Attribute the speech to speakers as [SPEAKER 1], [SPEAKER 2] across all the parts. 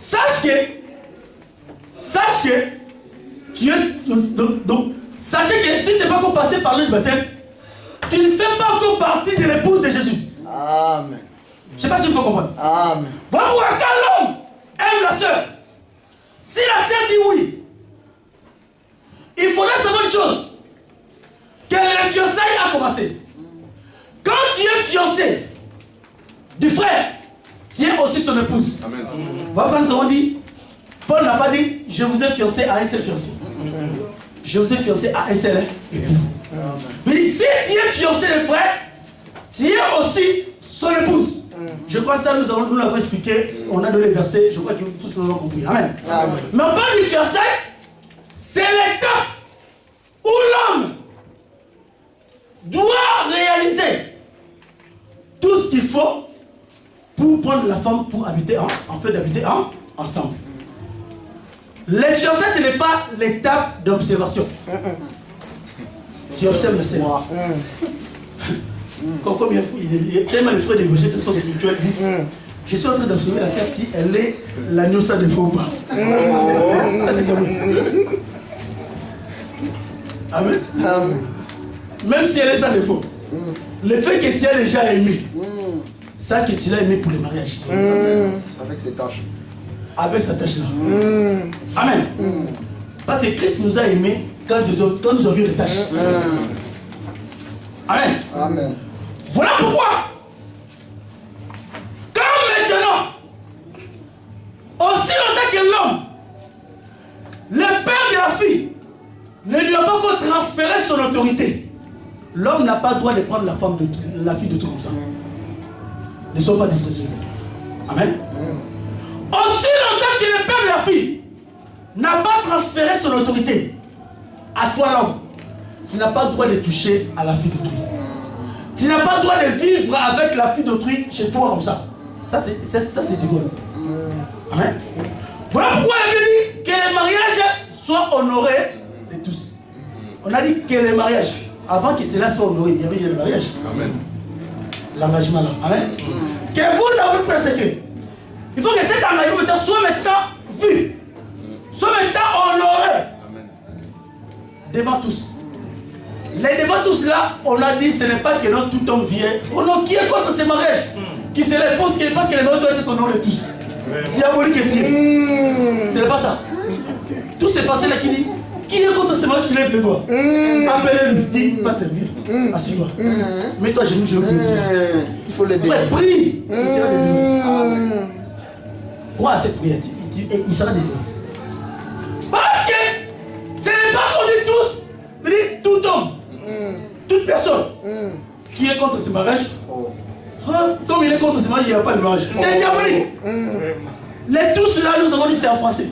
[SPEAKER 1] sache que tu es. Donc, sachez que si tu n'es pas encore passé par le baptême, tu ne fais pas encore partie de l'épouse de Jésus.
[SPEAKER 2] Amen.
[SPEAKER 1] Je ne sais pas si il faut comprendre.
[SPEAKER 2] Amen.
[SPEAKER 1] Voilà pourquoi quand l'homme aime la sœur, si la sœur dit oui, il faudrait savoir une chose, que le fiançailles a commencé. Quand tu es fiancé du frère, tu es aussi son épouse.
[SPEAKER 3] Amen.
[SPEAKER 1] Voilà quand nous avons dit, Paul n'a pas dit, je vous ai fiancé à un seul fiancé. Je vous ai fiancé à un seul époux. Mais il dit, si tu es fiancé de frère, tu es aussi son épouse. Je crois que ça, nous l'avons expliqué, on a donné les versets, je crois que tous nous l'ont compris. Amen.
[SPEAKER 2] Amen.
[SPEAKER 1] Mais on parle du fiançailles, c'est l'étape où l'homme doit réaliser tout ce qu'il faut pour prendre la femme pour habiter d'habiter ensemble. Les fiançailles, ce n'est pas l'étape d'observation. Tu observes le Seigneur. Comme il est tellement le frère de Gaucher de son spirituel dit, je suis en train d'observer la sœur si elle est l'agneau sans défaut ou pas. Ça c'est comme Amen.
[SPEAKER 2] Amen.
[SPEAKER 1] Même si elle est sans défaut, le fait que tu as déjà aimé, sache que tu l'as aimé pour le mariage.
[SPEAKER 2] Avec ses tâches.
[SPEAKER 1] Avec sa tâche-là. Amen. Parce que Christ nous a aimés quand nous avions des tâches. Amen.
[SPEAKER 2] Amen.
[SPEAKER 1] Voilà pourquoi, quand maintenant, aussi longtemps que l'homme, le père de la fille, ne lui a pas encore transféré son autorité, l'homme n'a pas le droit de prendre la fille de tout comme ça. Ne sois pas distraits. Amen. Aussi longtemps que le père de la fille n'a pas transféré son autorité à toi l'homme, tu n'as pas le droit de toucher à la fille d'autrui. Tu n'as pas le droit de vivre avec la fille d'autrui chez toi comme ça. Ça c'est du vol. Amen. Voilà pourquoi la Bible dit que les mariages soient honorés de tous. On a dit que les mariages, avant que cela soit honoré, il y avait le mariage.
[SPEAKER 3] Amen.
[SPEAKER 1] L'engagement là. Amen. Que vous avez persécuté. Il faut que cet engagement soit maintenant vu, soit maintenant honoré.
[SPEAKER 3] Amen.
[SPEAKER 1] Devant tous. Les devant tous là, on a dit ce n'est pas que non tout homme vient. Oh non, qui est contre ces mariages? Qui se les pose parce que les mariages doivent être honorés tous. Diabolique et Dieu. Ce n'est pas ça. Tout s'est passé là qui dit qui est contre ces mariages qui lève les doigts. Appelez-le, dis pas servir. Assieds-toi. Mets-toi à genoux, je prie.
[SPEAKER 2] Il faut l'aider.
[SPEAKER 1] Ouais, prie. Il sera délivré. Crois à cette prière. Il sera délivré. Parce que ce n'est pas qu'on dit tous, mais dit tout homme, toute personne qui est contre ce mariage. Comme il est contre ce mariage, il n'y a pas de mariage. C'est diabolique. Les tous là, nous avons dit c'est en français.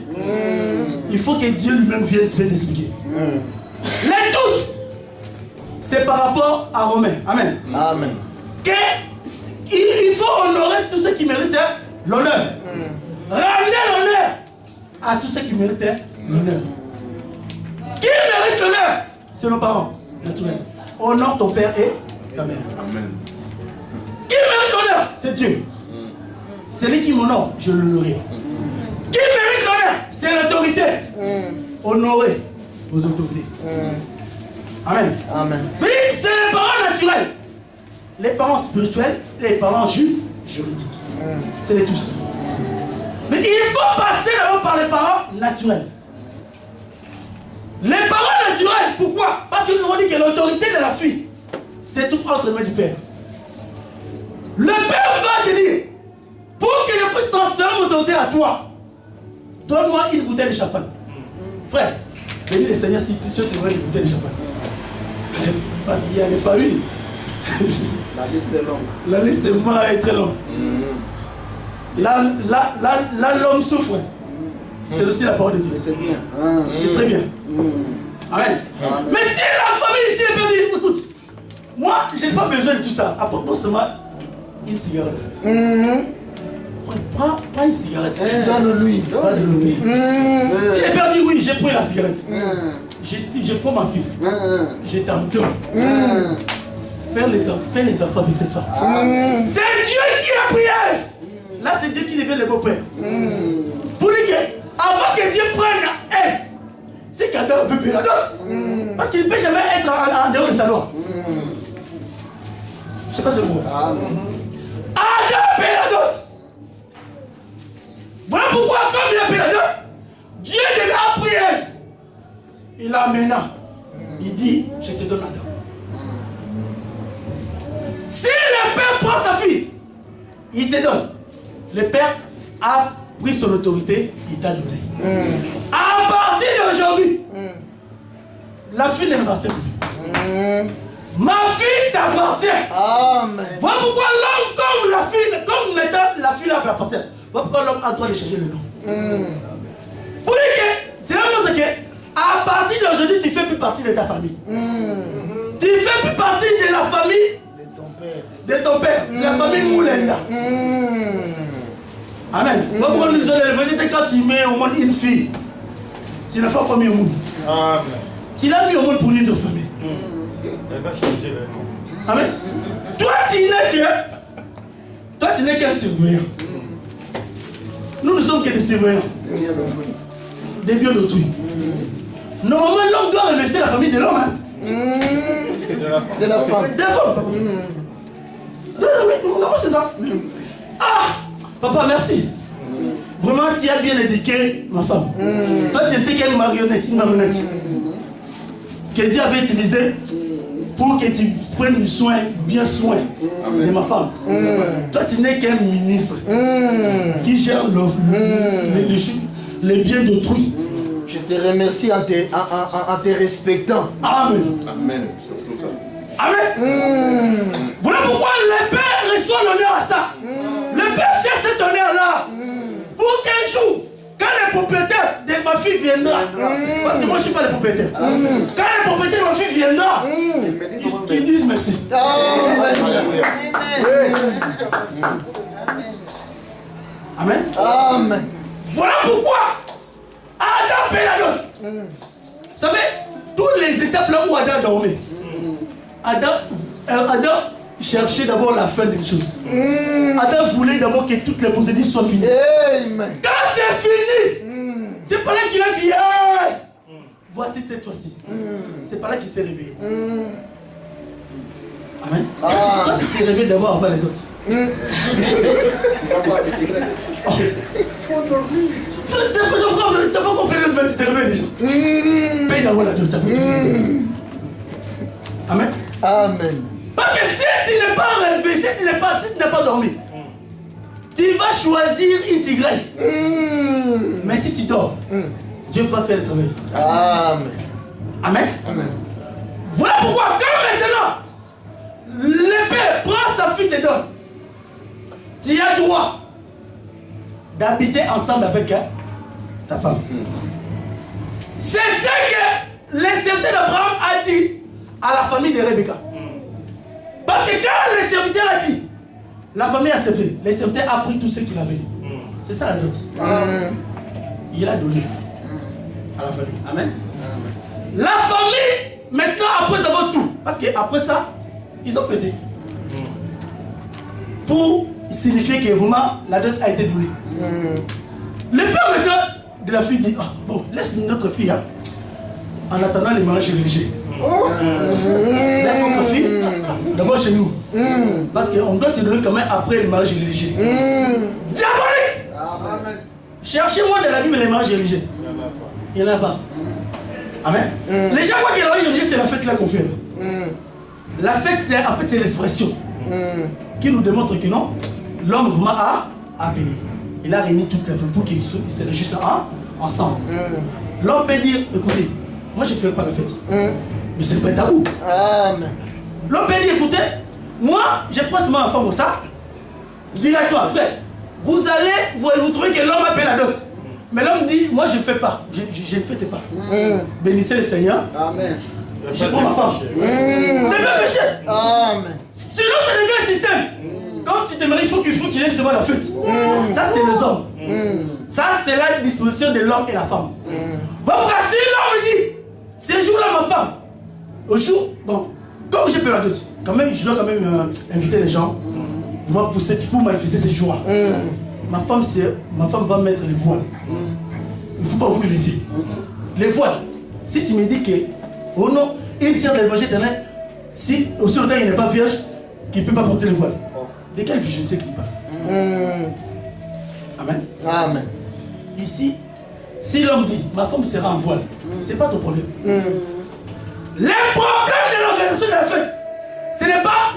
[SPEAKER 1] Il faut que Dieu lui-même vienne t'expliquer. Les tous, c'est par rapport à Romains. Amen.
[SPEAKER 2] Amen.
[SPEAKER 1] Il faut honorer tous ceux qui méritent l'honneur. Ramener l'honneur à tous ceux qui méritent l'honneur. Qui mérite l'honneur? C'est nos parents, naturels. Honore ton père et ta mère.
[SPEAKER 3] Amen.
[SPEAKER 1] Qui mérite l'honneur? C'est Dieu. C'est lui qui m'honore, je l'honorerai. Qui mérite l'honneur? C'est l'autorité. Honorer vos autorités. Amen.
[SPEAKER 2] Amen.
[SPEAKER 1] Oui, c'est les parents naturels. Les parents spirituels, les parents juridiques. C'est les tous. Mais il faut passer d'abord par les parents naturels. Les parents naturels, pourquoi? Parce que nous avons dit que l'autorité de la fille, c'est tout entre les mains du père. Le père va te dire, pour que je puisse transférer mon autorité à toi, donne-moi une bouteille de champagne. Frère, bénis le Seigneur si tu te donnes une bouteille de champagne. Parce qu'il y a des familles.
[SPEAKER 2] La liste est longue.
[SPEAKER 1] La liste est très longue. Là, l'homme souffre. C'est aussi la parole de Dieu.
[SPEAKER 2] C'est bien.
[SPEAKER 1] C'est très bien. Amen. Mais si la famille ici est perdue, écoute, moi, je n'ai pas besoin de tout ça. Apporte-moi seulement une cigarette. Prends une cigarette.
[SPEAKER 2] Donne-lui.
[SPEAKER 1] Donne-lui. Si le père dit oui, j'ai pris la cigarette. Je prends ma fille. Je t'en donne. Fais les enfants avec cette femme. C'est Dieu qui a prié. Là, c'est Dieu qui devient le beau-père. Pour payer la dot. Parce qu'il ne peut jamais être en dehors de sa loi. Je ne sais pas si c'est vous. Adam paye la dot. Voilà pourquoi, comme il a payé la dot, Dieu a prié. Il a amené. Il dit, je te donne la dot. Si le père prend sa fille, il te donne. Le père a pris son autorité, il t'a donné. À partir d'aujourd'hui, la fille ne m'appartient plus. Ma fille t'appartient.
[SPEAKER 2] Amen.
[SPEAKER 1] Voilà pourquoi l'homme, comme la fille, comme maintenant la fille l'appartient. Voilà pourquoi l'homme a droit de changer le nom. Pour dire que, c'est la montre que, à partir d'aujourd'hui, tu ne fais plus partie de ta famille. Tu ne fais plus partie de la famille de ton père, la famille Moulenda. Amen. Moi, pour nous élever, quand tu mets au monde une fille, tu n'as pas commis au monde.
[SPEAKER 3] Amen.
[SPEAKER 1] Tu l'as mis au monde pour une autre famille.
[SPEAKER 3] Elle va changer le nom.
[SPEAKER 1] Amen. Toi, tu n'es qu'un surveillant. Nous ne sommes que des surveillants. Des biens d'autrui. Normalement, l'homme doit remercier la famille de l'homme. Hein?
[SPEAKER 2] De la femme.
[SPEAKER 1] De la femme. Non, c'est ça. Ah, papa, merci. Vraiment, tu as bien éduqué ma femme. Toi, tu étais qu'une marionnette, que Dieu avait utilisée pour que tu prennes bien soin de ma femme. Toi, tu n'es qu'un ministre qui gère les biens d'autrui.
[SPEAKER 2] Je te remercie en te respectant.
[SPEAKER 1] Amen.
[SPEAKER 4] Amen.
[SPEAKER 1] Amen. Voilà pourquoi le Père reçoit l'honneur à ça. Le Père cherche cet honneur-là. Pour qu'un jour, quand le propriétaire de ma fille viendra, parce que moi je ne suis pas le propriétaire, quand le propriétaire de ma fille viendra, qu'ils disent merci. Amen.
[SPEAKER 2] Amen.
[SPEAKER 1] Voilà pourquoi Adam paye la dot. Vous savez, toutes les étapes là où Adam dormait, Adam cherchait d'abord la fin des choses. Adam voulait d'abord que toutes les procédures soient finies.
[SPEAKER 2] Amen.
[SPEAKER 1] Quand c'est fini, c'est pas là qu'il a dit hey, voici cette fois-ci. C'est pas là qu'il s'est réveillé. Amen. Toi, tu t'es réveillé d'abord avant les dots. Tu n'as pas compris le même, tu t'es réveillé déjà. Paye d'abord la dot. Amen.
[SPEAKER 2] Amen.
[SPEAKER 1] Parce que si tu n'es pas réveillé, si tu n'es pas dormi, tu vas choisir une tigresse. Mais si tu dors, Dieu va faire le travail.
[SPEAKER 2] Amen.
[SPEAKER 1] Amen.
[SPEAKER 2] Amen.
[SPEAKER 1] Voilà pourquoi, quand maintenant, le père prend sa fille et te donne, tu as droit d'habiter ensemble avec ta femme. C'est ce que le serviteur d'Abraham a dit à la famille de Rebecca. Parce que quand le serviteur a dit, la famille a accepté, le serviteur a pris tout ce qu'il avait. C'est ça la dot. Il a donné à la famille. Amen. La famille, maintenant, après avoir tout, parce qu'après ça, ils ont fêté. Pour signifier que vraiment la dot a été donnée. Le père maintenant de la fille dit, ah, bon, laisse notre fille hein, en attendant les mariages religieux. Laisse notre fille d'abord chez nous. Parce qu'on doit te donner quand même après le mariage religieux. Diabolique!
[SPEAKER 2] Amen.
[SPEAKER 1] Cherchez-moi de la Bible les mariages religieux. Il n'y en a pas. Amen. Les gens croient que le mariage religieux c'est la fête là qu'on fait. La fête c'est l'expression qui nous démontre que non, l'homme vraiment a payé. Il a réuni toute la famille pour qu'ils se réjouissent ensemble. L'homme peut dire, écoutez, moi je ne fais pas la fête. Mais c'est pas tabou.
[SPEAKER 2] Amen.
[SPEAKER 1] L'homme peut dire, écoutez, moi je prends seulement ma femme au ça. Je dis à toi, frère, vous allez, vous trouvez que l'homme a payé la dot. Mais l'homme dit, moi je ne fais pas, je ne fête pas. Bénissez le Seigneur.
[SPEAKER 2] Amen.
[SPEAKER 1] Je prends ma femme. C'est pas péché.
[SPEAKER 2] Amen.
[SPEAKER 1] Sinon c'est devient un système. Quand tu te maries, il faut qu'il y ait justement la fête. Ça c'est les hommes. Ça c'est la disposition de l'homme et la femme. Voilà pourquoi si l'homme dit, ce jour-là ma femme, au jour, bon, comme j'ai payé la dot, quand même, je dois quand même inviter les gens pour manifester ce jour-là. Ma femme va mettre les voiles. Il ne faut pas ouvrir les yeux. Les voiles, Si tu me dis que, oh non, une sœur de l'évangile éternel, si aussi longtemps il n'est pas vierge, qu'il ne peut pas porter le voile. De quelle virginité qu'il parle? Amen.
[SPEAKER 2] Amen.
[SPEAKER 1] Ici, si l'homme dit, ma femme sera en voile, c'est pas ton problème. Les problèmes de l'organisation de la fête, ce n'est pas,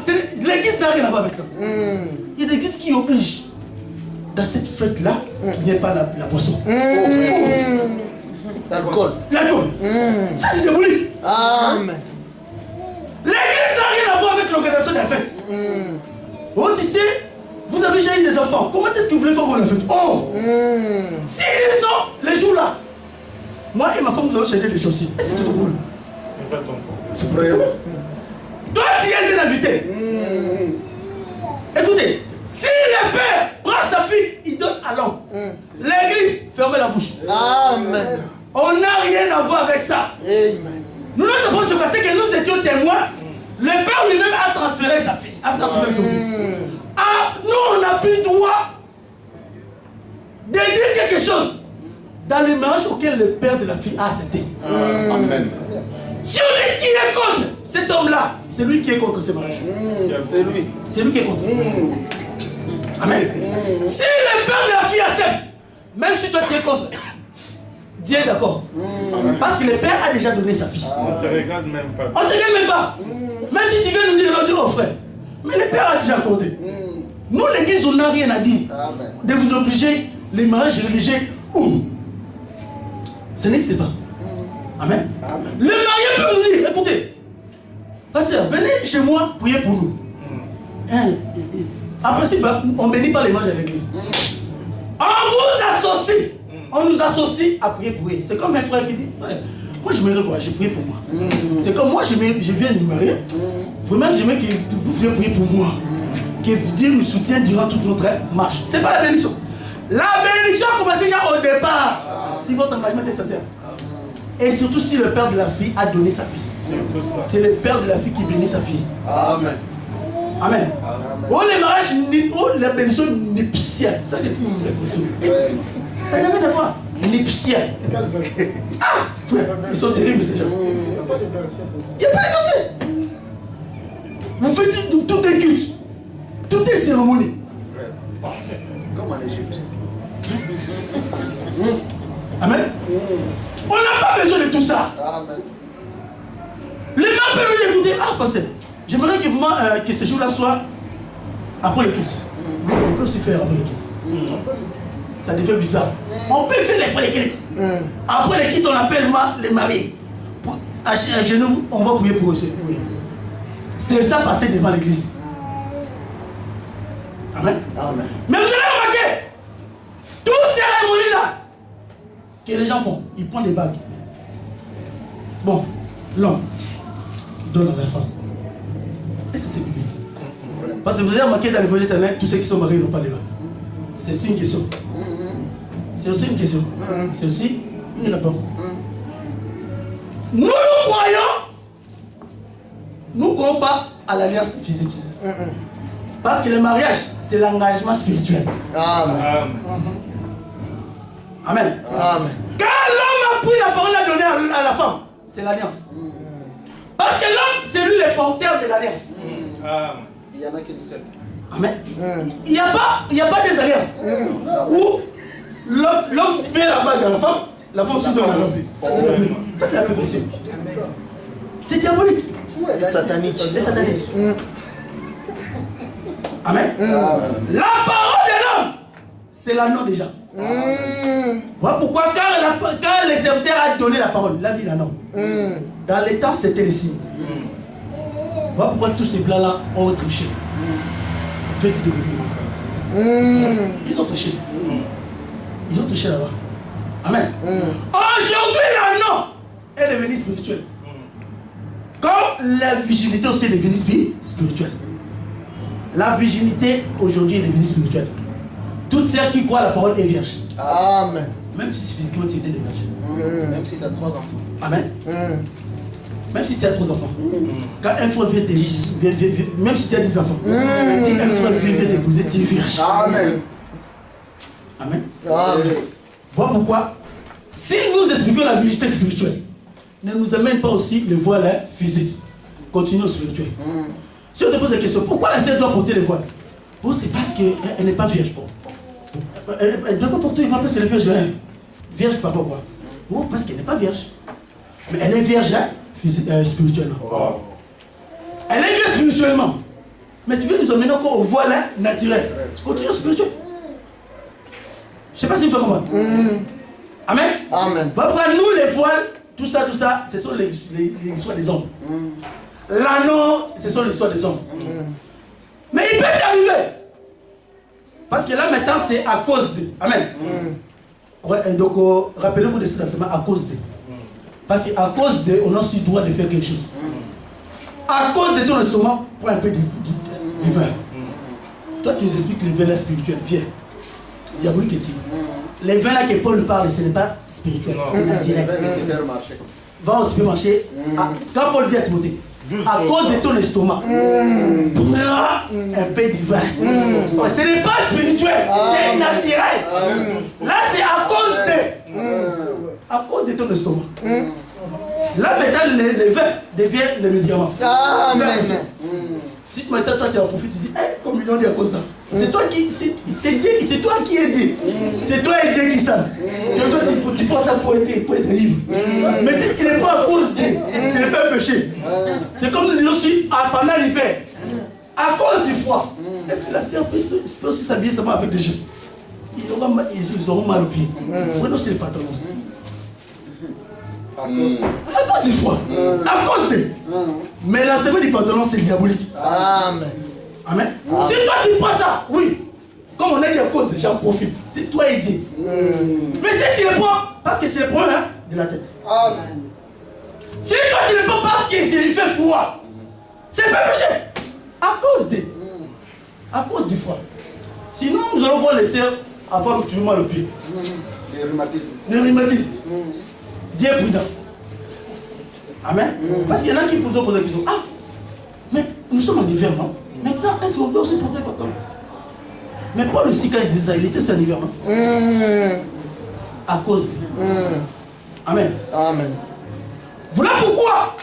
[SPEAKER 1] l'église n'a rien à voir avec ça. Il y a des églises qui obligent, dans cette fête-là, qu'il n'y ait pas la boisson.
[SPEAKER 2] L'alcool.
[SPEAKER 1] L'alcool. Ça, c'est diabolique.
[SPEAKER 2] Amen.
[SPEAKER 1] L'église n'a rien à voir avec l'organisation de la fête. Oh, tu sais, vous avez déjà eu des enfants. Comment est-ce que vous voulez faire la fête? Oh! Si non, les jours-là, moi et ma femme, nous allons changer les chaussures. Est-ce que c'est ton problème?
[SPEAKER 3] C'est pas ton problème.
[SPEAKER 1] C'est pour rien. Toi, tu es un invité. Écoutez, si le père prend sa fille, il donne à l'homme. L'église, fermez la bouche.
[SPEAKER 2] Amen.
[SPEAKER 1] On n'a rien à voir avec ça.
[SPEAKER 2] Amen.
[SPEAKER 1] Nous, notre problème, c'est que nous étions témoins. Le père lui-même a transféré sa fille. Nous, on n'a plus le droit de dire quelque chose dans le mariage auquel le père de la fille a accepté.
[SPEAKER 3] Amen.
[SPEAKER 1] Si on dit qui est contre cet homme-là, c'est lui qui est contre ce mariage.
[SPEAKER 2] C'est lui.
[SPEAKER 1] C'est lui qui est contre. Amen. Si le père de la fille accepte, même si toi tu es contre, Dieu est d'accord. Parce que le père a déjà donné sa fille.
[SPEAKER 3] On te regarde même pas.
[SPEAKER 1] On ne te regarde même pas. Même si tu viens nous dire, on dit, oh frère. Mais le père a déjà accordé. Nous, l'église, on n'a rien à dire.
[SPEAKER 2] Amen.
[SPEAKER 1] De vous obliger les mariages religieux. Ce n'existe pas. Amen. Le marié peut nous dire, écoutez, pasteur, venez chez moi, priez pour nous. En principe, on ne bénit pas les mariages à l'église. On vous associe. On nous associe à prier pour eux. C'est comme un frère qui dit, ouais, moi je me revois, j'ai prié pour moi. C'est comme moi, je viens de me marier. Vraiment, j'aimerais que vous veniez prier pour moi. Que Dieu nous soutienne durant toute notre marche. Ce n'est pas la bénédiction. La bénédiction a commencé déjà au départ. Si votre engagement est sincère. Et surtout si le père de la fille a donné sa fille. C'est le père de la fille qui bénit sa fille.
[SPEAKER 2] Amen.
[SPEAKER 1] Amen. Oh, les mariages, oh, la bénédiction népicienne. Ça, c'est pour vous impressionner. Ça n'a rien à voir. Népicienne. Ah, frère, ils sont terribles ces gens. Il n'y a pas de verset. Vous faites tout est culte. Tout est cérémonie.
[SPEAKER 2] Comme en Égypte.
[SPEAKER 1] Amen. On n'a pas besoin de tout ça.
[SPEAKER 2] Amen.
[SPEAKER 1] Les gens peuvent nous écouter. Ah, pasteur, j'aimerais que, vraiment, que ce jour-là soit après le culte. On peut aussi faire après le culte. Ça devient bizarre. On peut faire après le culte. Après le culte, on appelle les mariés. À genoux, on va prier pour eux. C'est ça passer devant l'église. Amen.
[SPEAKER 2] Amen.
[SPEAKER 1] Mais vous allez remarquer, toutes ces cérémonies-là que les gens font, ils prennent des bagues. Bon, l'homme donne à la femme. Et ça, c'est biblique. Parce que vous avez remarqué dans l'évangile éternel, tous ceux qui sont mariés n'ont pas de bagues. C'est aussi une question. C'est aussi une question. C'est aussi une réponse. Nous ne croyons pas à l'alliance physique. Parce que le mariage, c'est l'engagement spirituel.
[SPEAKER 2] Amen.
[SPEAKER 1] Amen.
[SPEAKER 2] Amen.
[SPEAKER 1] Quand l'homme a pris la parole à donner à la femme, c'est l'alliance. Parce que l'homme, c'est lui le porteur de l'alliance.
[SPEAKER 2] Il n'y en a qu'une seule.
[SPEAKER 1] Amen. Il n'y a pas des alliances où l'homme met la bague à la femme se donne à l'homme. Ça, c'est la perversion. C'est diabolique.
[SPEAKER 2] Et satanique.
[SPEAKER 1] Et satanique. Amen. La parole de l'homme, c'est l'anneau déjà. Voilà pourquoi quand le serviteur a donné la parole, il a dit l'anneau. Dans les temps, c'était le signe. Voilà pourquoi tous ces blancs-là ont triché. Faites des bébés, mon frère. Ils ont triché. Ils ont triché là-bas. Amen. Aujourd'hui, l'anneau est devenu spirituel. Comme la virginité aussi est devenue spirituelle. La virginité aujourd'hui est devenue spirituelle. Toutes celles qui croient à la parole est vierge.
[SPEAKER 2] Amen.
[SPEAKER 1] Même si physiquement tu étais vierge.
[SPEAKER 2] Même si tu as 3 enfants.
[SPEAKER 1] Amen. Même si tu as 3 enfants. Quand un frère vient t'épouser, même si tu as 10 enfants. Si un frère vient t'épouser, tu es vierge.
[SPEAKER 2] Amen.
[SPEAKER 1] Amen.
[SPEAKER 2] Amen.
[SPEAKER 1] Voilà pourquoi, si nous expliquons la virginité spirituelle, ne nous amène pas aussi le voile physique. Continuons au spirituel. Si on te pose la question, pourquoi la sœur doit porter le voile? Oh, c'est parce qu'elle n'est pas vierge. Bon. Elle ne doit pas porter le voile parce qu'elle est vierge. Vierge par quoi? Oh, parce qu'elle n'est pas vierge. Mais elle est vierge spirituellement. Oh. Elle est vierge spirituellement. Mais tu veux nous emmener encore au voile naturel. Continuons au spirituel. Je ne sais pas si vous faites comprendre. Amen.
[SPEAKER 2] Amen.
[SPEAKER 1] Pourquoi nous, les voiles, tout ça, ce sont les histoires des hommes. L'anneau, ce sont les histoires des hommes. Mais il peut t'arriver. Parce que là maintenant, c'est à cause de. Amen. Ouais, donc, rappelez-vous de cet enseignement, à cause de. Parce qu'à cause de, on a aussi le droit de faire quelque chose. À cause de ton estomac, prends un peu du vin. Toi, tu nous expliques les vins là spirituels. Viens. Diabolique est-il. Les vins là que Paul parle, ce n'est pas spirituel, c'est naturel. Va au supermarché. Quand Paul dit à Timothée, à cause de ton estomac, prends un peu de vin. Ce n'est pas spirituel, c'est naturel. Là, c'est à cause de ton estomac. Là, maintenant, les vins deviennent les médicaments.
[SPEAKER 2] Amen.
[SPEAKER 1] Si maintenant toi tu en profites, tu dis, hey, comme ils l'ont dit à cause de ça. C'est toi qui. C'est toi qui es dit. C'est toi et Dieu qui savent. Que toi tu penses ça pour être libre. Mais si tu n'es pas à cause de, ce n'est pas un péché. C'est comme nous disons aussi pendant l'hiver. À cause du froid. Est-ce que la sœur peut aussi s'habiller seulement avec des jeux? Ils auront mal aux pieds. Prenons aussi les pantalons. À cause du froid. À cause de. Mais l'enseignement du pantalon, c'est diabolique.
[SPEAKER 2] Amen.
[SPEAKER 1] Amen. Si toi tu prends ça, oui. Comme on a dit à cause, j'en profite. C'est toi et Dieu. Mais si tu le prends, parce que c'est le problème de la tête.
[SPEAKER 2] Amen.
[SPEAKER 1] Si toi tu le prends parce qu'il fait froid, c'est pas péché. À cause de. À cause du froid. Sinon, nous allons voir les sœurs avoir tout mal au pied. Le rhumatisme. Dieu est prudent. Amen. Parce qu'il y en a qui posent la question. Ah, mais nous sommes en hiver, non? Maintenant, est-ce qu'on doit aussi porter le pantalon? Mais Paul aussi, quand il disait ça, il était en hiver, non? À cause de. Amen.
[SPEAKER 2] Amen.
[SPEAKER 1] Voilà pourquoi.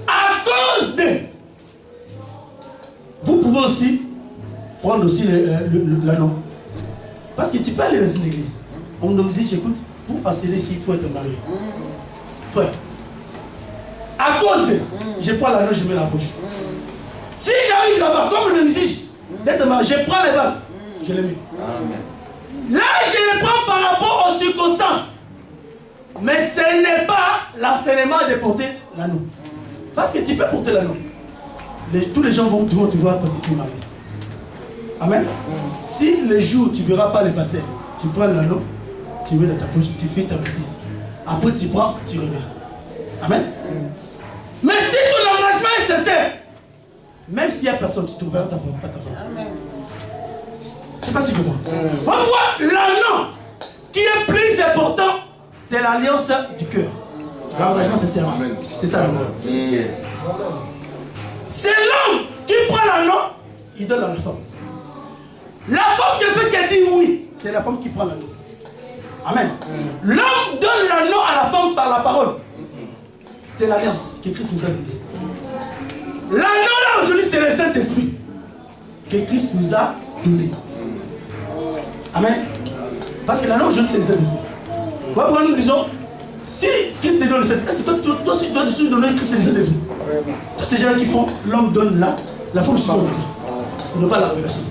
[SPEAKER 1] À cause de. Vous pouvez aussi prendre aussi l'anneau. Parce que tu peux aller dans une église. On nous dit, j'écoute, pour enseigner s'il faut être marié. Toi. À cause de. Je prends l'anneau, je mets la poche. Si j'arrive là-bas, comme je dis, d'être marié, je prends les bagues, je les mets. Amen. Là, je les prends par rapport aux circonstances. Mais ce n'est pas l'enseignement de porter l'anneau. Parce que tu peux porter l'anneau. Tous les gens vont te voir parce que tu es marié. Amen. Si le jour tu ne verras pas le pasteur, tu prends l'anneau, tu mets dans ta poche, tu fais ta bêtise. Après tu prends, tu reviens. Amen. Mais si ton engagement est sincère, même s'il n'y a personne, tu ne trouveras pas ta femme. Je ne sais pas si tu comprends. On voit l'anneau qui est plus important, c'est l'alliance du cœur. L'engagement sincère. C'est ça l'anneau. C'est l'homme qui prend l'anneau, il donne à la femme. La femme qui fait qu'elle dit oui, c'est la femme qui prend l'anneau. Amen. L'homme donne l'anneau à la femme par la parole. C'est l'alliance que Christ nous a donnée. L'anneau là aujourd'hui, c'est le Saint-Esprit que Christ nous a donné. Amen. Parce que l'anneau aujourd'hui, c'est le Saint-Esprit. Pourquoi nous disons, si Christ te donne le Saint-Esprit, est-ce que toi aussi tu dois donner Christ le Saint-Esprit? Tous ces gens qui font, l'homme donne là, la femme se donne là. Ils n'ont pas la révélation.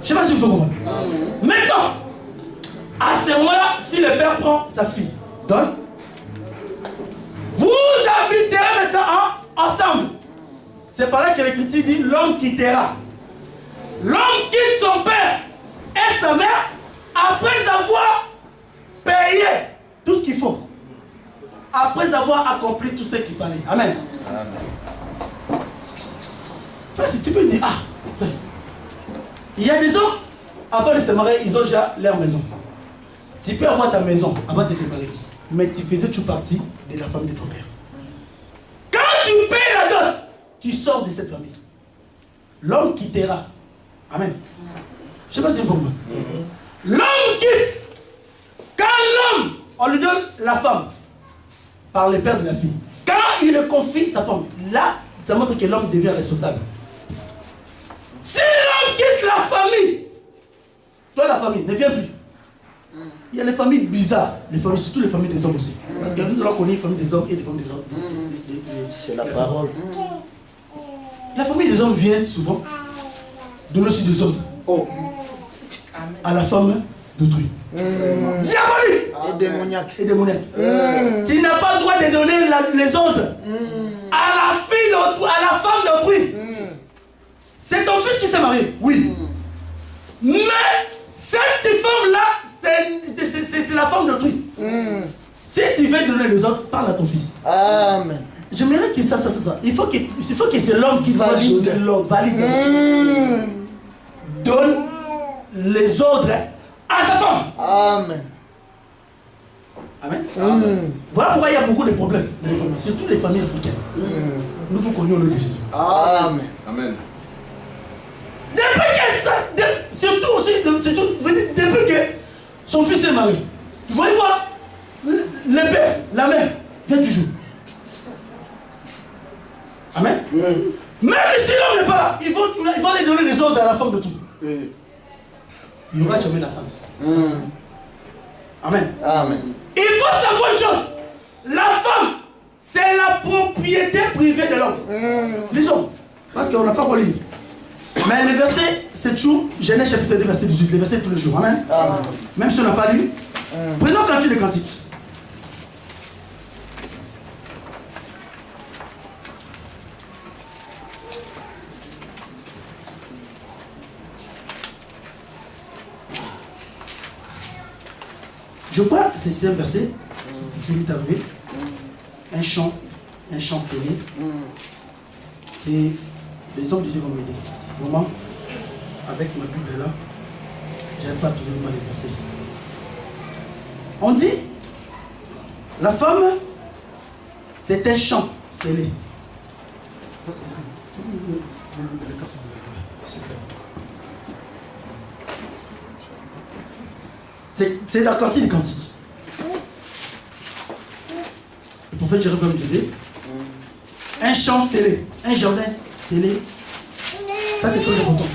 [SPEAKER 1] Je ne sais pas si vous comprenez. Maintenant, à ce moment-là, si le père prend sa fille, donne, vous habiterez maintenant ensemble. C'est par là que l'Écriture dit l'homme quittera. L'homme quitte son père et sa mère après avoir payé tout ce qu'il faut. Après avoir accompli tout ce qu'il fallait. Amen. Si tu peux dire, il y a des hommes, avant de se marier, ils ont déjà leur maison. Tu peux avoir ta maison avant de te marier, mais tu faisais toute partie de la famille de ton père. Quand tu payes la dot, tu sors de cette famille. L'homme quittera. Amen. Je ne sais pas si vous comprenez. L'homme quitte. Quand l'homme, on lui donne la femme par le père de la fille. Quand il le confie sa femme, là, ça montre que l'homme devient responsable. Si l'homme quitte la famille, toi la famille, ne viens plus. Il y a les familles bizarres, les familles, surtout les familles des hommes aussi. Parce que nous devons connaître les familles des hommes et les familles des hommes.
[SPEAKER 2] C'est la parole.
[SPEAKER 1] La famille des hommes vient souvent donner aussi des hommes à la femme d'autrui. Diabolique
[SPEAKER 2] Et démoniaque.
[SPEAKER 1] et démoniaque. Tu n'as pas le droit de donner les ordres à la fille d'autrui, à la femme d'autrui. C'est ton fils qui s'est marié, oui. Mais cette femme-là, c'est la femme d'autrui. Si tu veux donner les ordres, parle à ton fils.
[SPEAKER 2] Amen.
[SPEAKER 1] J'aimerais que ça. Il faut que c'est l'homme qui valide. L'homme valide. Donne les ordres à sa femme.
[SPEAKER 2] Amen.
[SPEAKER 1] Amen. Voilà pourquoi il y a beaucoup de problèmes dans les familles, surtout les familles africaines. Nous vous connaissons le nom de Jésus.
[SPEAKER 2] Amen.
[SPEAKER 3] Amen.
[SPEAKER 1] Depuis que ça, surtout aussi, depuis que son fils est marié, vous voyez voir, le père, la mère, vient toujours. Amen. Même si l'homme n'est pas là, il faut aller donner les ordres à la femme de tout. Il n'y aura jamais d'attente. Amen.
[SPEAKER 2] Amen.
[SPEAKER 1] Il faut savoir une chose. La femme, c'est la propriété privée de l'homme. Lisons. Parce qu'on n'a pas relire. Mais le verset, c'est toujours Genèse chapitre 2, verset 18. Le verset tous les jours. Amen.
[SPEAKER 2] Amen.
[SPEAKER 1] Même si on n'a pas lu. Prenons Cantique des Cantiques. Je crois que c'est un verset qui m'est arrivé. Un chant scellé. C'est les hommes de Dieu qui m'ont aidé. Vraiment, avec ma Bible là, j'avais pas toujours mal les versets. On dit, la femme, c'est un chant scellé. C'est la Cantique des Cantiques. Le prophète Jérémie va me aider. Un champ scellé, un jardin scellé. Ça c'est très important.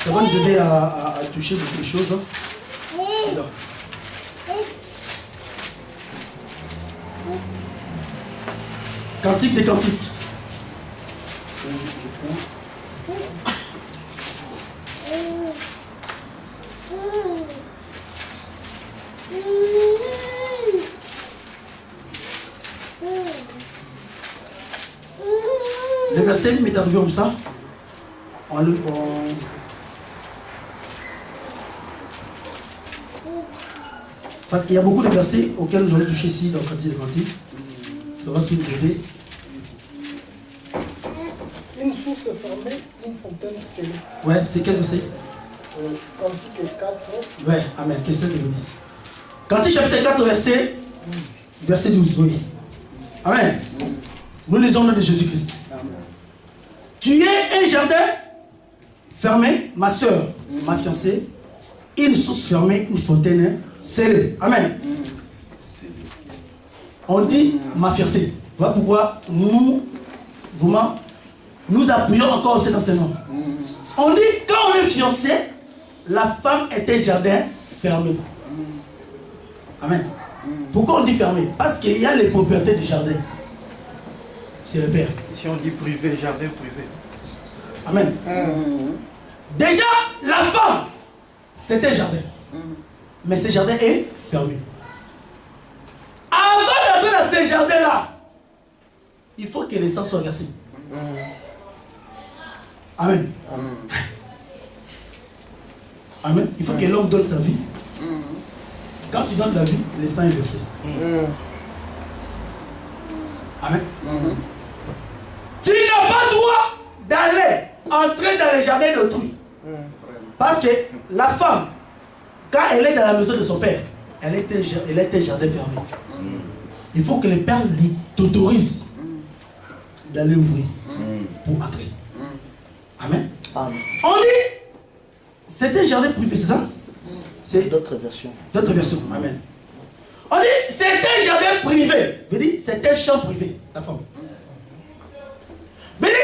[SPEAKER 1] Ça va nous aider à toucher beaucoup de choses. Alors. Cantique des Cantiques. Le verset m'est arrivé comme ça. Parce qu'il y a beaucoup de versets auxquels nous allons toucher ici dans le Cantique des Cantiques. Ça va se aider.
[SPEAKER 4] Une source fermée, une fontaine scellée.
[SPEAKER 1] Ouais, c'est quel verset?
[SPEAKER 4] Cantique 4.
[SPEAKER 1] Ouais, amen. Que c'est de bénisse. Cantique chapitre 4, verset 12. Oui. Amen. Nous lisons le nom de Jésus-Christ. Tu es un jardin fermé, ma soeur, ma fiancée, une source fermée, une fontaine scellée. Amen. On dit ma fiancée. Voilà pourquoi nous appuyons encore cet enseignement. On dit quand on est fiancé, la femme est un jardin fermé. Amen. Pourquoi on dit fermé? Parce qu'il y a les propriétés du jardin. C'est le père.
[SPEAKER 5] Si on dit privé, jardin privé.
[SPEAKER 1] Amen. Déjà, la femme, c'est un jardin. Mais ce jardin est fermé. Avant d'entrer dans ce jardin-là, il faut que le sang soit versé. Amen. Amen. Il faut que l'homme donne sa vie. Quand tu donnes la vie, le sang est versé. Amen. Tu n'as pas le droit d'aller entrer dans le jardin d'autrui. Parce que la femme, quand elle est dans la maison de son père, elle est un jardin fermé. Il faut que le père lui t'autorise d'aller ouvrir pour entrer. Amen.
[SPEAKER 2] Amen.
[SPEAKER 1] On dit, c'est un jardin privé, c'est ça? C'est
[SPEAKER 2] D'autres versions.
[SPEAKER 1] d'autres versions. Amen. On dit c'est un jardin privé. Veut dire c'est un champ privé, la femme. Veut dire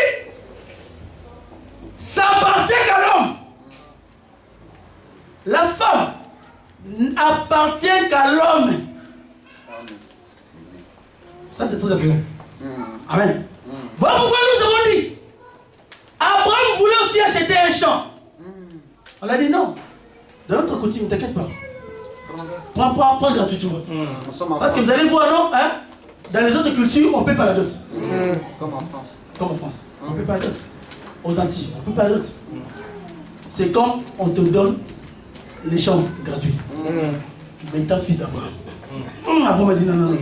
[SPEAKER 1] ça appartient qu'à l'homme. La femme n'appartient qu'à l'homme. Ça c'est très important. Amen. Voilà pourquoi nous avons dit. Abraham voulait aussi acheter un champ. On a dit non. Dans notre côté, ne t'inquiète pas. Prends gratuitement. Parce que vous allez voir, non hein? Dans les autres cultures, on ne paie pas la dot.
[SPEAKER 2] Comme en France.
[SPEAKER 1] Comme en France. On ne paie pas la dot. Aux Antilles, on ne paie pas la dot. C'est comme on te donne les champs gratuits. Mais ta fils d'Abraham. Abraham m'a dit non.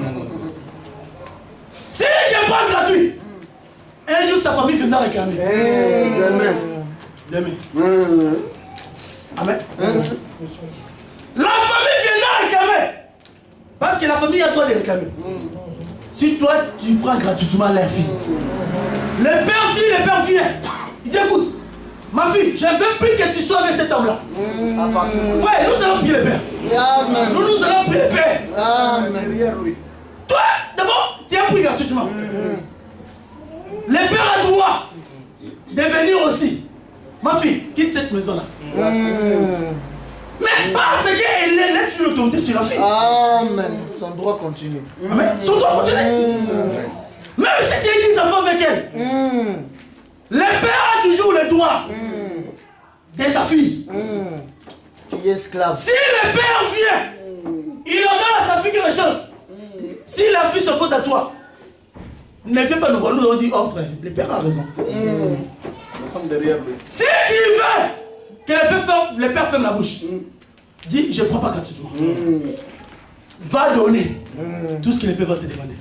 [SPEAKER 1] Si je prends gratuit, un jour sa famille viendra réclamer. Demain. Amen. La famille viendra réclamer. Parce que la famille a le droit de réclamer. Si toi tu prends gratuitement leur fille. Le père, si le père vient, il t'écoute. Ma fille, je ne veux plus que tu sois avec cet homme-là. Ouais, nous allons prier le père. Nous allons prier le père. Toi, d'abord, tu as pris gratuitement. Le père a droit de venir aussi. Ma fille, quitte cette maison-là. Mais parce qu'elle est une autorité sur la fille.
[SPEAKER 2] Amen. Son droit continue.
[SPEAKER 1] Amen. Son droit continue. Même si tu as des enfants avec elle. Le père a toujours le droit de sa fille.
[SPEAKER 2] Tu es esclave.
[SPEAKER 1] Si le père vient, il ordonne à sa fille quelque chose. Si la fille s'oppose à toi, ne viens pas nous voir, nous on dit, oh frère, le père a raison.
[SPEAKER 3] Nous sommes derrière lui.
[SPEAKER 1] Si tu veux que le père ferme la bouche, dis, je ne prends pas gratuitement. Va donner tout ce que le père va te demander.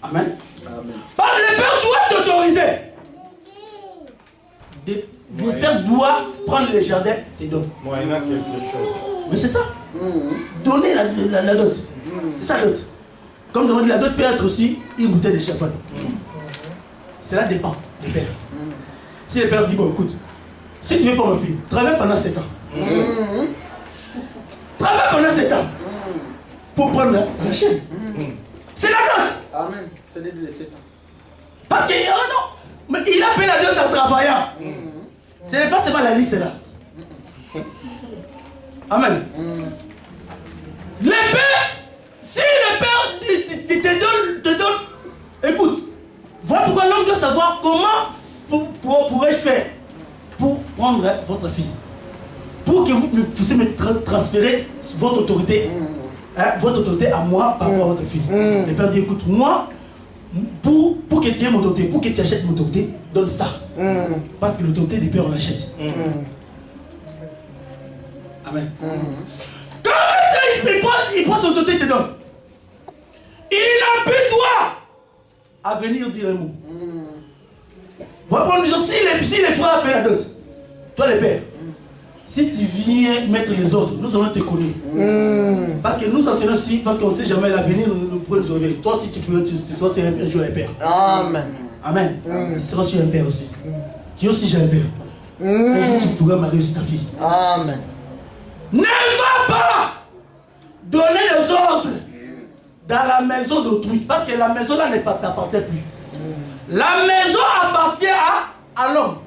[SPEAKER 1] Amen. Parce que le père doit t'autoriser. Le père doit prendre le jardin et te donner.
[SPEAKER 3] Moyennant quelque chose.
[SPEAKER 1] Mais c'est ça. Donner la dot. C'est ça la dot. Comme nous avons dit, la dot peut être aussi une bouteille de champagne. Cela dépend du père. Si le père dit, bon écoute, si tu veux pas ma fille, travaille pendant 7 ans. Travaille pendant 7 ans. Pour prendre la chaîne. C'est la dot.
[SPEAKER 2] Amen. C'est les 7 ans.
[SPEAKER 1] Parce que, oh non, mais il a payé la dot en travaillant. Ce n'est pas seulement la liste là. Amen. Le père, si le père te donne, écoute, voilà pourquoi l'homme doit savoir comment pourrais-je faire pour prendre votre fille. Pour que vous puissiez me transférer votre autorité à moi par rapport à votre fille. Le père dit, écoute, moi, pour que tu aies mon autorité, pour que tu achètes mon autorité, donne ça. Parce que l'autorité des pères, on l'achète. Amen. Quand il prend son autorité, il te donne. Il n'a plus droit à venir dire un mot. Voilà pour si les frères appellent la dot, toi les pères, si tu viens mettre les autres, nous allons te connaître. Parce que nous enseignons aussi, parce qu'on ne sait jamais l'avenir nous pourrait nous sauver. Toi si tu peux, tu seras aussi un jour un père.
[SPEAKER 2] Amen.
[SPEAKER 1] Amen. Tu seras aussi un père aussi. Tu es aussi un père. Un jour tu pourras marier aussi ta fille.
[SPEAKER 2] Amen.
[SPEAKER 1] Ne va pas donner les ordres dans la maison d'autrui. Parce que la maison là ne t'appartient plus. La maison appartient à l'homme.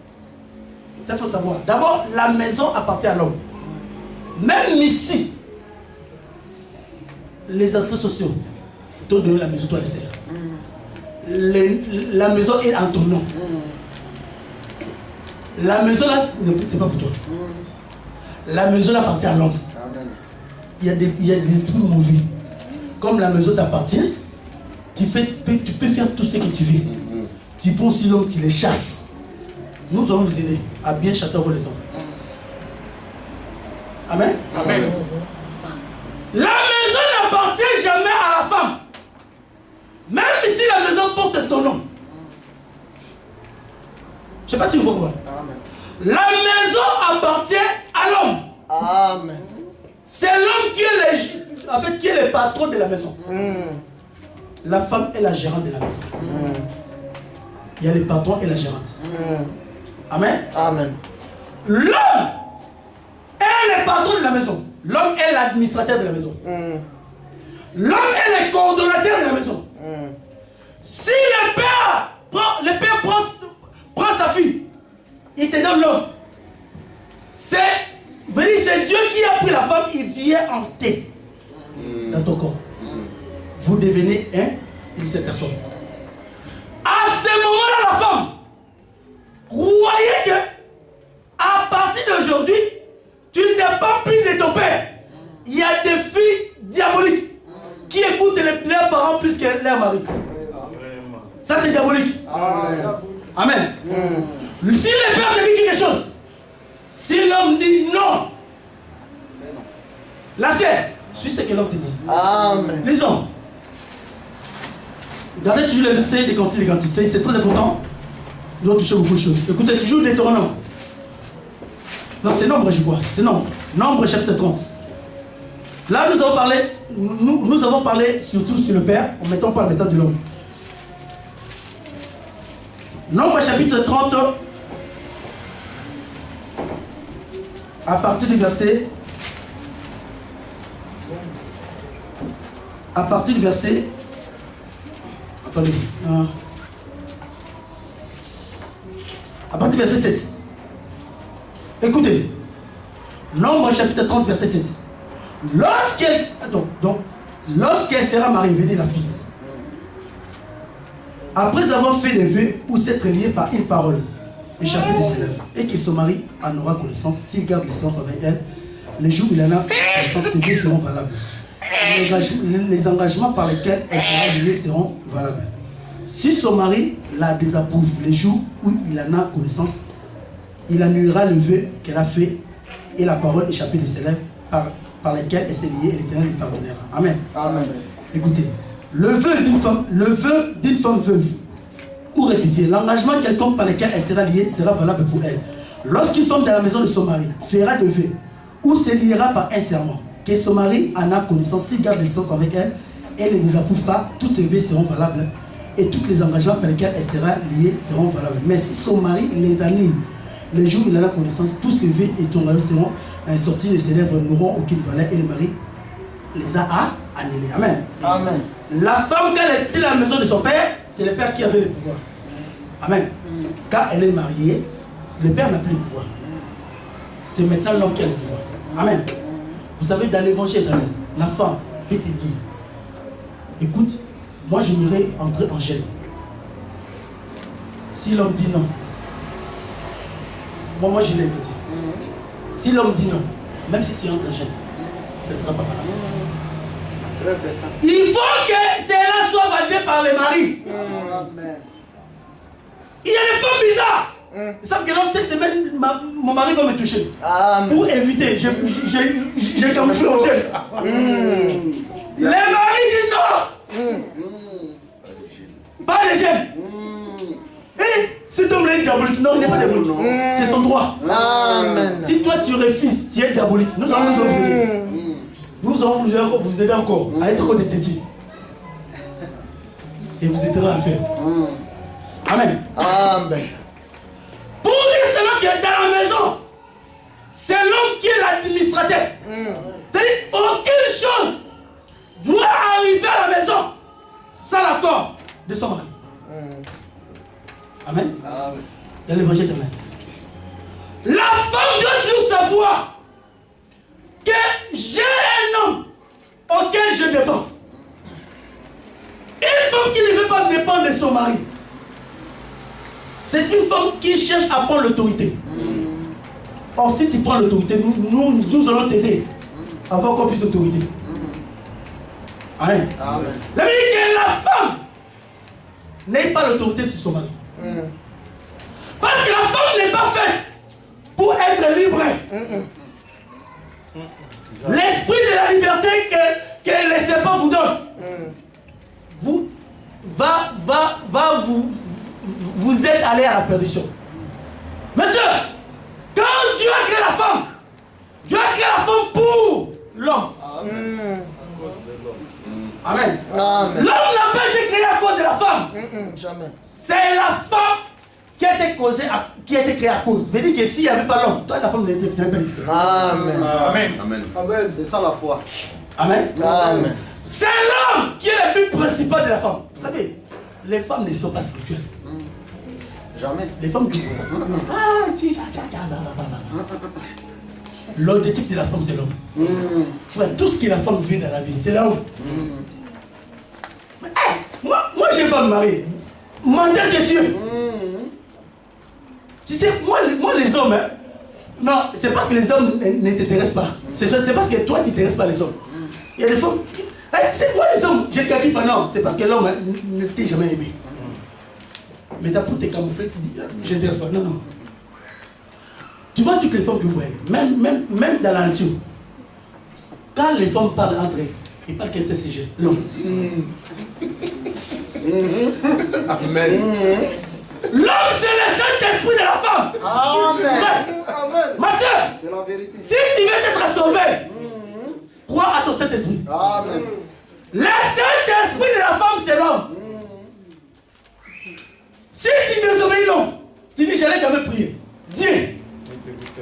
[SPEAKER 1] Ça, il faut savoir. D'abord, la maison appartient à l'homme. Même ici, les assassins sociaux t'ont donné la maison, toi les serres. La maison est en ton nom. La maison là, c'est pas pour toi. La maison appartient à l'homme. Il y a des esprits mauvais. Comme la maison t'appartient, tu peux faire tout ce que tu veux. Tu prends si l'homme, tu les chasses. Nous allons vous aider à bien chasser vos les hommes. Amen.
[SPEAKER 3] Amen.
[SPEAKER 1] La maison n'appartient jamais à la femme. Même si la maison porte ton nom. Je ne sais pas si vous comprenez. La maison appartient à l'homme.
[SPEAKER 2] Amen.
[SPEAKER 1] C'est l'homme qui est le patron de la maison. La femme est la gérante de la maison. Il y a le patron et la gérante. Amen.
[SPEAKER 2] Amen.
[SPEAKER 1] L'homme est le patron de la maison. L'homme est l'administrateur de la maison. L'homme est le coordonnateur de la maison. Si le père prend sa fille, il te donne l'homme. C'est Dieu qui a pris la femme, il vient hanter dans ton corps. Vous devenez une seule personne. À ce moment-là, la femme, croyez que à partir d'aujourd'hui, tu ne dépends plus de ton père. Il y a des filles diaboliques qui écoutent leurs parents plus que leurs maris. Ça, c'est diabolique. Amen. Si le père te dit quelque chose, si l'homme dit non, la sœur, suis ce que l'homme te dit.
[SPEAKER 2] Amen.
[SPEAKER 1] Lisons. Regardez toujours le verset des Cantiques, c'est très important. Nous doit toucher beaucoup de choses. Écoutez toujours Deutéronome. Non, c'est Nombre, je crois. C'est Nombre. Nombre chapitre 30. Là, nous avons parlé surtout sur le Père, en mettant pas la méthode de l'homme. Nombre chapitre 30, à partir du verset. Attendez. À partir du verset 7. Écoutez. Nombre chapitre 30, verset 7. Lorsqu'elle sera mariée, venez la fille. Après avoir fait des vœux ou s'être liée par une parole échappée de ses lèvres, et que son mari en aura connaissance, s'il garde l'essence avec elle, les jours où il en a connaissance, ses vœux seront valables. Les engagements par lesquels elle sera liée seront valables. Si son mari la désapprouve les jours où il en a connaissance, il annulera le vœu qu'elle a fait et la parole échappée de ses lèvres par lesquelles elle s'est liée et l'Éternel lui pardonnera. Amen.
[SPEAKER 2] Amen.
[SPEAKER 1] Écoutez, le vœu d'une femme veuve ou répudiée, l'engagement quelconque par lequel elle sera liée sera valable pour elle. Lorsqu'une femme dans la maison de son mari fera de vœux ou se liera par un serment, que son mari en a connaissance, s'il garde l'essence avec elle, elle ne les approuve pas, toutes ses vœux seront valables et tous les engagements par lesquels elle sera liée seront valables. Mais si son mari les annule, les jours où il en a connaissance, tous ses vœux et ton mari seront sortis de ses lèvres, n'auront aucune valeur et le mari les a annulés. Amen.
[SPEAKER 2] Amen.
[SPEAKER 1] La femme, quand elle était dans la maison de son père, c'est le père qui avait le pouvoir. Amen. Quand elle est mariée, le père n'a plus le pouvoir. C'est maintenant l'homme qui a le pouvoir. Amen. Vous savez, dans l'évangile, la femme peut te dire, écoute, moi je m'irai entrer en gêne. Si l'homme dit non, moi je l'ai écouté. Si l'homme dit non, même si tu entres en gêne, ce ne sera pas valable. Il faut que cela soit validé par les maris. Il y a des femmes bizarres. Ils savent que non, cette semaine, mon mari va me toucher. Pour éviter, j'ai camouflé au gêne. Les maris disent non. Pas les gênes. Cet homme-là est diabolique. Non, il n'est pas diabolique. C'est son droit.
[SPEAKER 2] Amen.
[SPEAKER 1] Si toi tu refuses, tu es diabolique. Nous allons vous aider. Nous allons vous aider encore à être encore des tétis. Et vous aiderez à le faire. Amen.
[SPEAKER 2] Amen.
[SPEAKER 1] Pour dire seulement que dans la maison, c'est l'homme qui est l'administrateur. C'est-à-dire, aucune chose doit arriver à la maison sans l'accord de son mari. Amen. Dans l'évangile de Amen. La femme doit toujours savoir que j'ai un homme auquel je dépends. Une femme qui ne veut pas dépendre de son mari, c'est une femme qui cherche à prendre l'autorité. Or, si tu prends l'autorité, nous allons t'aider à avoir encore plus d'autorité. Amen. La Bible dit que la femme n'ait pas l'autorité sur son mari. Parce que la femme n'est pas faite pour être libre. L'esprit de la liberté que les serpents vous donnent va vous êtes allé à la perdition. Monsieur, quand Dieu a créé la femme, Dieu a créé la femme pour l'homme. Amen. L'homme n'a pas été créé à cause de la femme.
[SPEAKER 2] Jamais.
[SPEAKER 1] C'est la femme qui a été créée à cause. Veut dire que s'il n'y avait pas l'homme, toi la femme n'était pas existée.
[SPEAKER 2] Amen.
[SPEAKER 5] Amen.
[SPEAKER 3] Amen. C'est ça la foi.
[SPEAKER 1] Amen.
[SPEAKER 2] Amen.
[SPEAKER 1] C'est l'homme qui est le but principal de la femme. Vous savez, les femmes ne sont pas spirituelles.
[SPEAKER 2] Jamais.
[SPEAKER 1] Les femmes qui font. L'objectif de la femme, c'est l'homme. Tout ce que la femme veut dans la vie, c'est l'homme. Moi je n'ai pas me marier. Menteur que Dieu. Tu sais, moi les hommes, hein, non, c'est parce que les hommes ne t'intéressent pas. C'est parce que toi, tu n'intéresses pas les hommes. Il y a des femmes. Moi, les hommes, j'ai le calcul pas, non, c'est parce que l'homme ne t'a jamais aimé. Mais t'as pour te camoufler, tu dis, je n'intéresse pas. Non, non. Tu vois toutes les femmes que vous voyez, même dans la nature. Quand les femmes parlent entre elles, ils parlent qu'est-ce que c'est l'homme.
[SPEAKER 5] Amen.
[SPEAKER 1] L'homme, c'est le Saint-Esprit de la femme.
[SPEAKER 2] Amen.
[SPEAKER 1] Amen. Ma soeur,
[SPEAKER 2] c'est la vérité.
[SPEAKER 1] Si tu veux être sauvé, crois à ton Saint-Esprit.
[SPEAKER 2] Amen.
[SPEAKER 1] Le Saint-Esprit de la femme, c'est l'homme. Si tu désobéis l'homme, tu dis, je n'allais jamais prier. Dieu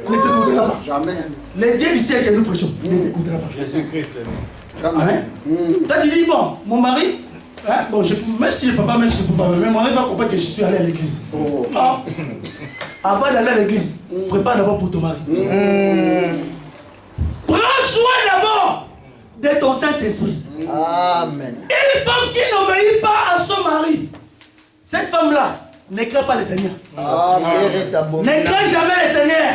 [SPEAKER 1] ne t'écoutera pas.
[SPEAKER 2] Jamais.
[SPEAKER 1] Le Dieu du ciel que nous prêchons, il ne t'écoutera pas.
[SPEAKER 5] Jésus-Christ.
[SPEAKER 1] Amen. Toi, tu dis, bon, mon mari, hein, bon, même si je ne peux pas, même si je ne peux pas, mais mon mari va comprendre que je suis allé à l'église. Oh. Avant d'aller à l'église, prépare d'abord pour ton mari. Prends soin d'abord de ton Saint-Esprit.
[SPEAKER 2] Amen.
[SPEAKER 1] Une femme qui n'obéit pas à son mari, cette femme-là ne craint pas le Seigneur. Ne craint jamais le Seigneur.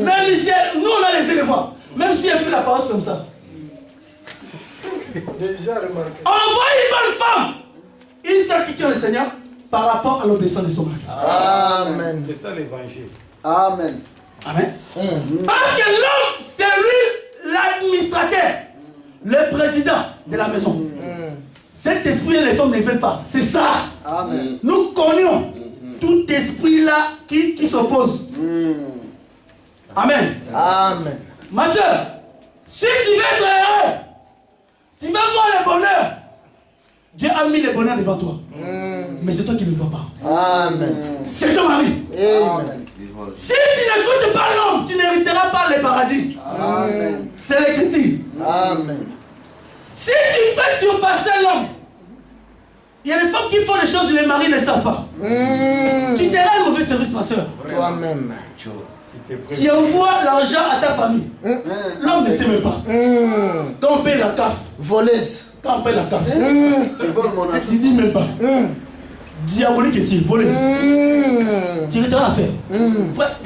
[SPEAKER 1] Même si nous on a les yeux de voir, même si elle fait la parole comme ça.
[SPEAKER 4] Déjà remarqué.
[SPEAKER 1] On voit une bonne femme, une seule qui craint le Seigneur par rapport à l'obéissance de son mari.
[SPEAKER 2] Amen.
[SPEAKER 5] C'est ça l'évangile.
[SPEAKER 2] Amen.
[SPEAKER 1] Amen. Parce que l'homme, c'est lui l'administrateur, le président de la maison. Cet esprit-là, les femmes ne veulent pas. C'est ça.
[SPEAKER 2] Amen.
[SPEAKER 1] Nous connaissons tout esprit-là qui s'oppose. Amen.
[SPEAKER 2] Amen.
[SPEAKER 1] Ma soeur, si tu veux être heureux, tu vas voir le bonheur. Dieu a mis le bonheur devant toi. Mais c'est toi qui ne le vois pas.
[SPEAKER 2] Amen.
[SPEAKER 1] C'est ton mari.
[SPEAKER 2] Amen.
[SPEAKER 1] Si tu n'écoutes pas l'homme, tu n'hériteras pas le paradis.
[SPEAKER 2] Amen.
[SPEAKER 1] C'est l'écriture.
[SPEAKER 2] Amen.
[SPEAKER 1] Si tu fais surpasser l'homme, il y a des femmes qui font des choses que les maris ne savent pas. Tu te rends un mauvais service, ma soeur.
[SPEAKER 2] Toi-même.
[SPEAKER 1] Tu envoies l'argent à ta famille. L'homme ne sait même pas. Quand on paye la CAF,
[SPEAKER 2] Voleuse.
[SPEAKER 1] quand on paye la CAF,
[SPEAKER 2] Tu voles mon argent.
[SPEAKER 1] tu dis même pas. Diabolique et tu es voleuse. Tu es dans l'affaire.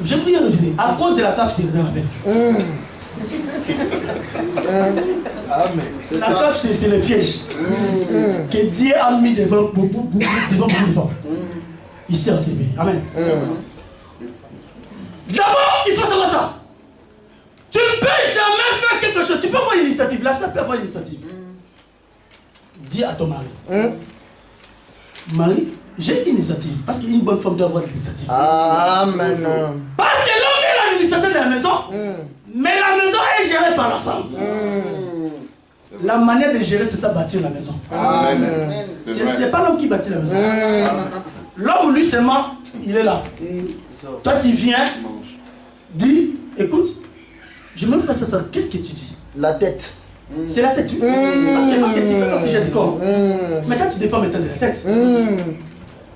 [SPEAKER 1] J'ai pris une idée. À cause de la CAF, tu es dans l'affaire. La CAF, c'est le piège que Dieu a mis devant beaucoup de femmes. Ici en CB. Amen. D'abord, il faut savoir ça. Tu ne peux jamais faire quelque chose. Tu peux avoir une initiative. Là, ça peut avoir une initiative. Dis à ton mari. Marie, j'ai une initiative. Parce qu'une bonne femme doit avoir une initiative.
[SPEAKER 2] Amen.
[SPEAKER 1] Parce que l'homme est l'administrateur de la maison. Mais la maison est gérée par la femme. La manière de gérer, c'est ça, bâtir la maison. C'est pas l'homme qui bâtit la maison. L'homme, lui, seulement, il est là. Toi, tu viens, dis, écoute, je me fais ça. Qu'est-ce que tu dis?
[SPEAKER 2] La tête.
[SPEAKER 1] C'est la tête, oui. Parce que tu fais quand tu jettes le corps. Maintenant, tu dépends maintenant de la tête.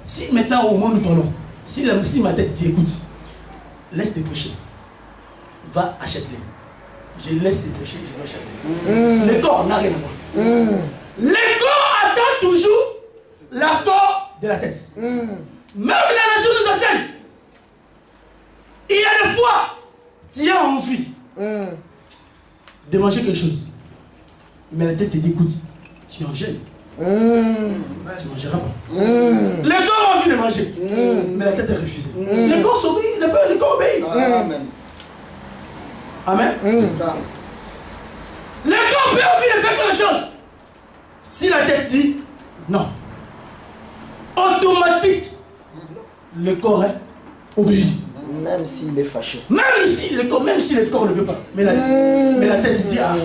[SPEAKER 1] Si maintenant, au moment où nous parlons, si ma tête dit, écoute, laisse les prêcher. Va, achète-les. Je laisse les prêcher, je vais acheter. Le corps n'a rien à voir. Le corps attend toujours l'accord de la tête. Même la nature nous enseigne. Il y a des fois, tu as envie de manger quelque chose. Mais la tête te dit, écoute, tu en gênes. Tu ne mangeras pas. Le corps a envie de manger. Mais la tête est refusée. Le corps s'obéit, le corps obéit.
[SPEAKER 2] Amen.
[SPEAKER 1] Amen.
[SPEAKER 2] C'est ça.
[SPEAKER 1] Le corps peut envie de faire quelque chose. Si la tête dit non, automatique, le corps obéit.
[SPEAKER 2] Même s'il est fâché.
[SPEAKER 1] Même si le corps ne veut pas. Mais la tête dit ah.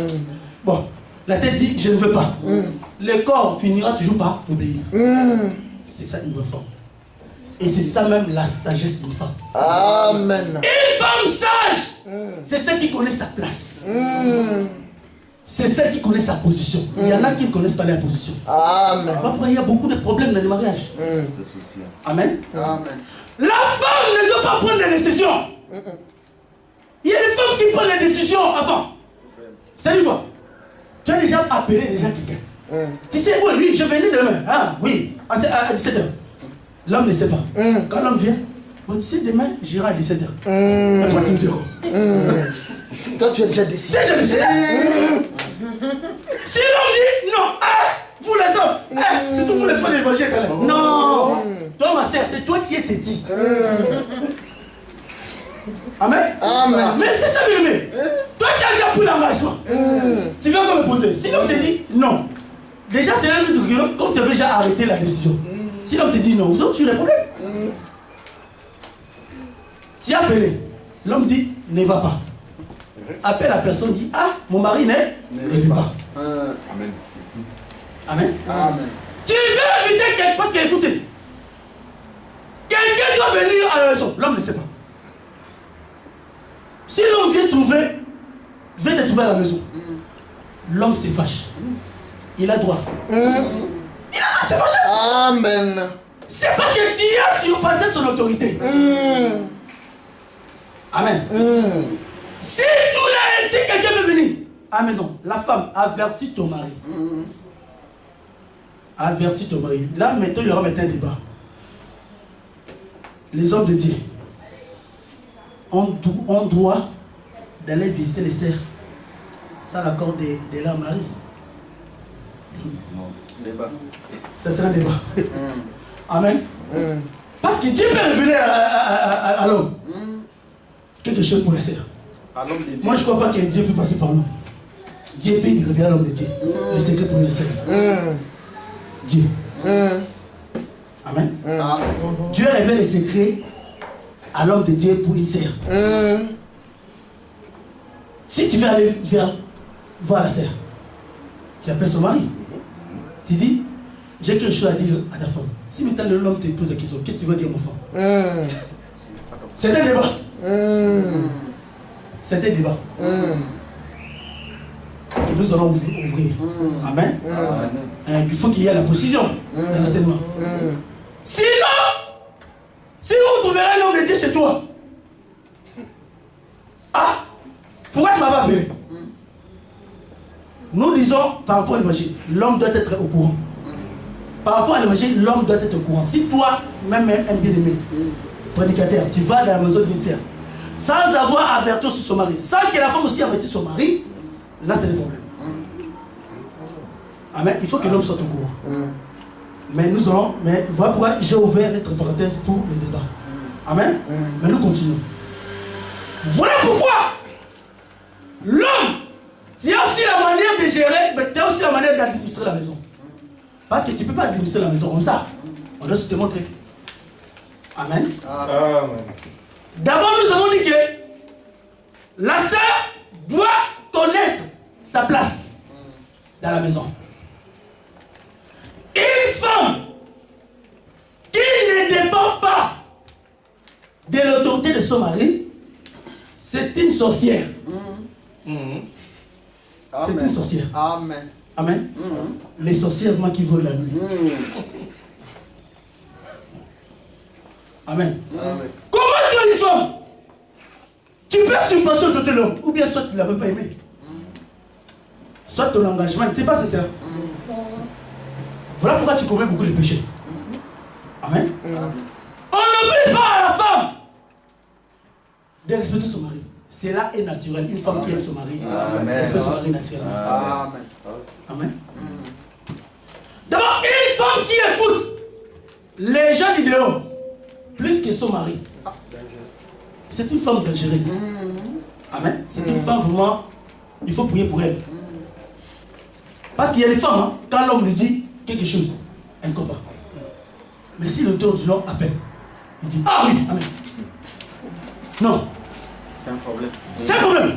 [SPEAKER 1] Bon, la tête dit je ne veux pas. Le corps finira toujours par obéir. C'est ça une bonne femme. Et c'est ça même la sagesse d'une femme.
[SPEAKER 2] Amen.
[SPEAKER 1] Une femme sage, c'est celle qui connaît sa place. c'est celle qui connaît sa position. Il y en a qui ne connaissent pas leur position.
[SPEAKER 2] Amen.
[SPEAKER 1] Pourquoi il y a beaucoup de problèmes dans les mariages. Amen.
[SPEAKER 2] Amen.
[SPEAKER 1] La femme ne doit pas prendre des décisions. Il y a des femmes qui prennent les décisions avant. C'est quoi? Tu as déjà appelé déjà quelqu'un. Tu sais, oui, je vais venir demain. Ah, oui, à 17h. L'homme ne sait pas. Quand l'homme vient, bon, tu sais, demain, j'irai à 17h. Mais toi, tu me dis,
[SPEAKER 2] toi, tu as déjà décidé.
[SPEAKER 1] Si l'homme dit non, vous les hommes, surtout vous les femmes d'évangile, non, toi ma sœur, c'est toi qui es dit. Amen.
[SPEAKER 2] Amen.
[SPEAKER 1] Mais c'est ça, bien aimé. Toi qui as déjà pris l'engagement, tu viens encore me poser. Si l'homme te dit non, déjà c'est un truc comme tu avais déjà arrêté la décision. Si l'homme te dit non, vous autres, tu les problèmes. Tu as appelé, l'homme dit ne va pas. Appelle la personne, dit ah, mon mari ne vit pas.
[SPEAKER 3] Amen.
[SPEAKER 1] Amen.
[SPEAKER 2] Amen.
[SPEAKER 1] Tu veux éviter quelqu'un, parce que écoutez, quelqu'un doit venir à la maison, l'homme ne sait pas. Si l'homme vient te trouver à la maison, l'homme se fâche. Il a droit. Il a se fâcher.
[SPEAKER 2] Amen.
[SPEAKER 1] C'est parce que tu as surpassé son autorité. Amen. Si quelqu'un veut venir à la maison, la femme avertit ton mari. Avertis ton mari. Là, maintenant, il y aura maintenant un débat. Les hommes de Dieu ont droit d'aller visiter les sœurs sans l'accord de leur mari.
[SPEAKER 3] Débat.
[SPEAKER 1] Ça sera un débat. Amen. Parce que Dieu peut révéler à l'homme quelque chose pour les sœurs. Moi, je ne crois pas que Dieu peut passer par l'homme. Dieu peut révéler à l'homme de Dieu les secrets pour les sœurs. Dieu. Amen. Dieu révèle les secrets à l'homme de Dieu pour une sœur. Si tu veux aller voir la sœur, tu appelles son mari. Tu dis, j'ai quelque chose à dire à ta femme. Si maintenant l'homme te pose la question, qu'est-ce que tu veux dire à mon femme? C'est un débat. C'est un débat. Que nous allons ouvrir. Amen. Il faut qu'il y ait la précision dans l'enseignement. Sinon, si vous trouverez un homme de Dieu chez toi, ah, pourquoi tu m'as pas appelé? Nous disons par rapport à l'évangile, l'homme doit être au courant. Par rapport à l'évangile, l'homme doit être au courant. Si toi, même un bien-aimé, prédicateur, tu vas dans la maison d'une sœur, sans avoir averti sur son mari, sans que la femme aussi avertisse son mari, là c'est le problème. Amen. Il faut que l'homme soit au courant. Mais nous allons, voilà pourquoi j'ai ouvert notre parenthèse pour le débat. Amen. Mais nous continuons. Voilà pourquoi l'homme, tu as aussi la manière de gérer, mais tu as aussi la manière d'administrer la maison. Parce que tu ne peux pas administrer la maison comme ça. On doit se te montrer. Amen. D'abord, nous avons dit que la sœur doit connaître sa place dans la maison. Une femme qui ne dépend pas de l'autorité de son mari, c'est une sorcière. C'est une sorcière.
[SPEAKER 2] Amen.
[SPEAKER 1] Amen. Les sorcières qui volent la nuit. Amen. Comment tu es une femme qui peut surpasser l'autorité de l'homme, ou bien soit tu ne l'avais pas aimé, soit ton engagement n'était pas sincère. Voilà pourquoi tu commets beaucoup de péchés. Amen. On n'oublie pas à la femme de respecter son mari. Cela est naturel. Une femme qui aime son mari respecte son mari naturellement. Amen. D'abord, une femme qui écoute les gens du dehors plus que son mari, c'est une femme dangereuse. Amen. C'est une femme vraiment, il faut prier pour elle. Parce qu'il y a des femmes, quand l'homme lui dit quelque chose, elle ne comprend pas. Mais si l'auteur du nom appelle, il dit ah oui, amen. Non.
[SPEAKER 3] C'est un problème.
[SPEAKER 1] C'est un problème.